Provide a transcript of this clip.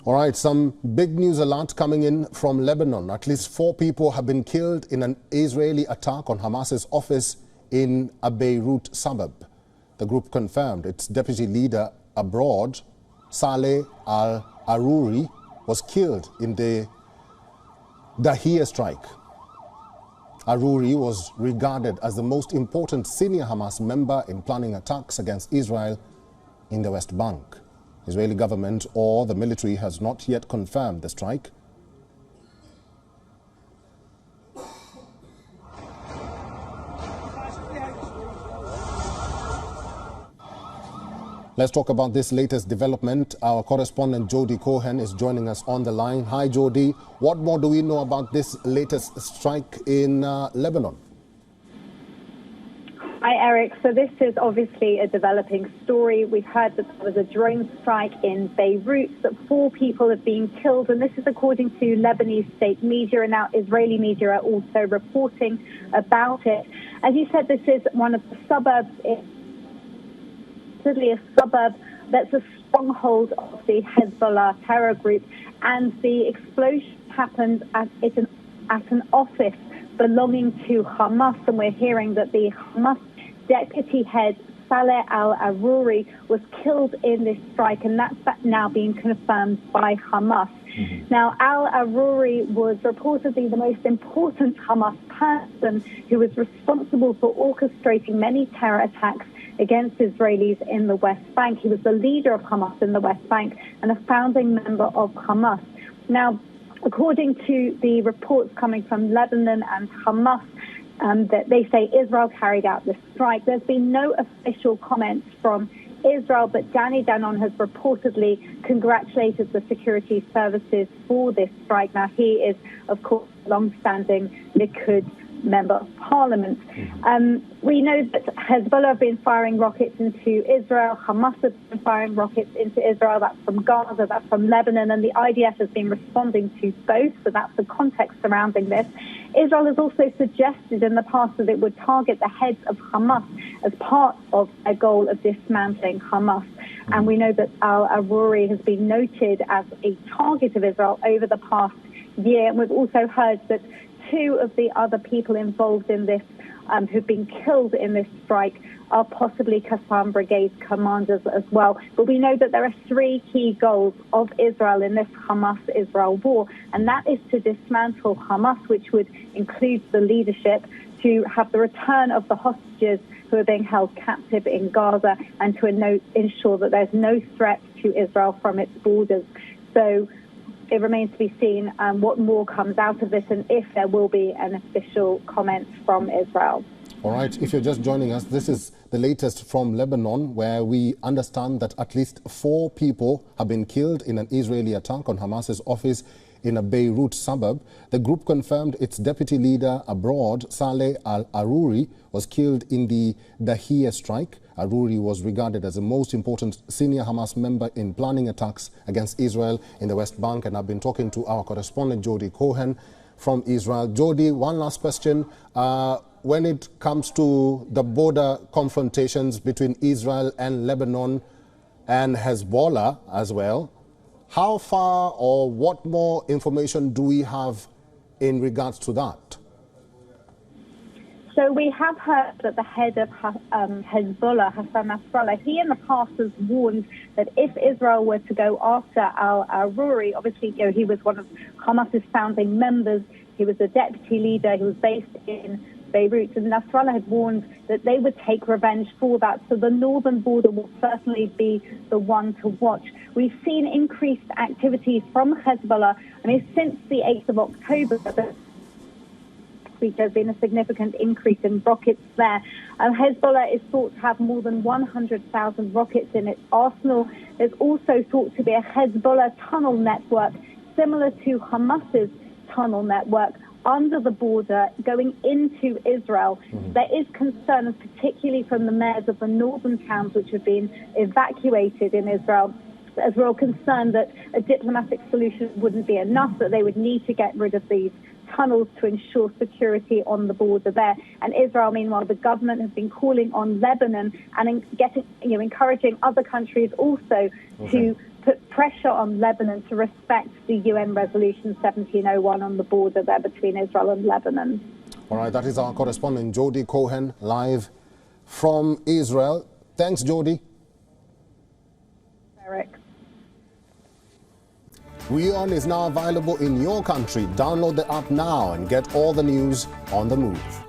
All right, some big news alert coming in from Lebanon. At least 4 people have been killed in an Israeli attack on Hamas's office in a Beirut suburb. The group confirmed its deputy leader abroad, Saleh al-Arouri, was killed in the Dahiyeh strike. Arouri was regarded as the most important senior Hamas member in planning attacks against Israel in the West Bank. Israeli government or the military has not yet confirmed the strike. Let's talk about this latest development. Our correspondent Jody Cohen is joining us on the line. Hi Jody, what more do we know about this latest strike in Lebanon? Hi Eric, so this is obviously a developing story. We've heard that there was a drone strike in Beirut, that 4 people have been killed, and this is according to Lebanese state media, and now Israeli media are also reporting about it. As you said, this is one of the suburbs, a suburb that's a stronghold of the Hezbollah terror group, and the explosion happened at an office belonging to Hamas, and we're hearing that the Hamas deputy head Saleh al-Arouri was killed in this strike, and that's now being confirmed by Hamas. Now, al-Arouri was reportedly the most important Hamas person who was responsible for orchestrating many terror attacks against Israelis in the West Bank. He was the leader of Hamas in the West Bank and a founding member of Hamas. Now, according to the reports coming from Lebanon and Hamas, that they say Israel carried out this strike. There's been no official comments from Israel, but Danny Danon has reportedly congratulated the security services for this strike. Now, he is, of course, a long-standing Likud member of parliament. We know that Hezbollah have been firing rockets into Israel. Hamas have been firing rockets into Israel. That's from Gaza, that's from Lebanon, and the IDF has been responding to both. So that's the context surrounding this. Israel has also suggested in the past that it would target the heads of Hamas as part of a goal of dismantling Hamas. And we know that al-Arouri has been noted as a target of Israel over the past year. And we've also heard that 2 of the other people involved in this who've been killed in this strike are possibly Qassam Brigade commanders as well. But we know that there are 3 key goals of Israel in this Hamas-Israel war, and that is to dismantle Hamas, which would include the leadership, to have the return of the hostages who are being held captive in Gaza, and to ensure that there's no threat to Israel from its borders. So it remains to be seen what more comes out of this and if there will be an official comment from Israel. All right, if you're just joining us, this is the latest from Lebanon, where we understand that at least 4 people have been killed in an Israeli attack on Hamas's office in a Beirut suburb. The group confirmed its deputy leader abroad, Saleh al-Arouri, was killed in the Dahiyeh strike. Arouri was regarded as the most important senior Hamas member in planning attacks against Israel in the West Bank. And I've been talking to our correspondent, Jody Cohen, from Israel. Jody, one last question. When it comes to the border confrontations between Israel and Lebanon and Hezbollah as well, how far or what more information do we have in regards to that? So we have heard that the head of Hezbollah, Hassan Nasrallah, he in the past has warned that if Israel were to go after al-Arouri, obviously he was one of Hamas's founding members, he was a deputy leader, he was based in Beirut, and Nasrallah had warned that they would take revenge for that. So the northern border will certainly be the one to watch. We've seen increased activities from Hezbollah. I mean, since the 8th of October, there's been a significant increase in rockets there. Hezbollah is thought to have more than 100,000 rockets in its arsenal. There's also thought to be a Hezbollah tunnel network similar to Hamas's tunnel network under the border going into Israel. There is concern, particularly from the mayors of the northern towns which have been evacuated in Israel, as we're all concerned that a diplomatic solution wouldn't be enough, that they would need to get rid of these tunnels to ensure security on the border there. And Israel, meanwhile, the government has been calling on Lebanon and encouraging other countries also to put pressure on Lebanon to respect the UN Resolution 1701 on the border there between Israel and Lebanon. All right, that is our correspondent Jody Cohen live from Israel. Thanks, Jody. Eric. WION is now available in your country. Download the app now and get all the news on the move.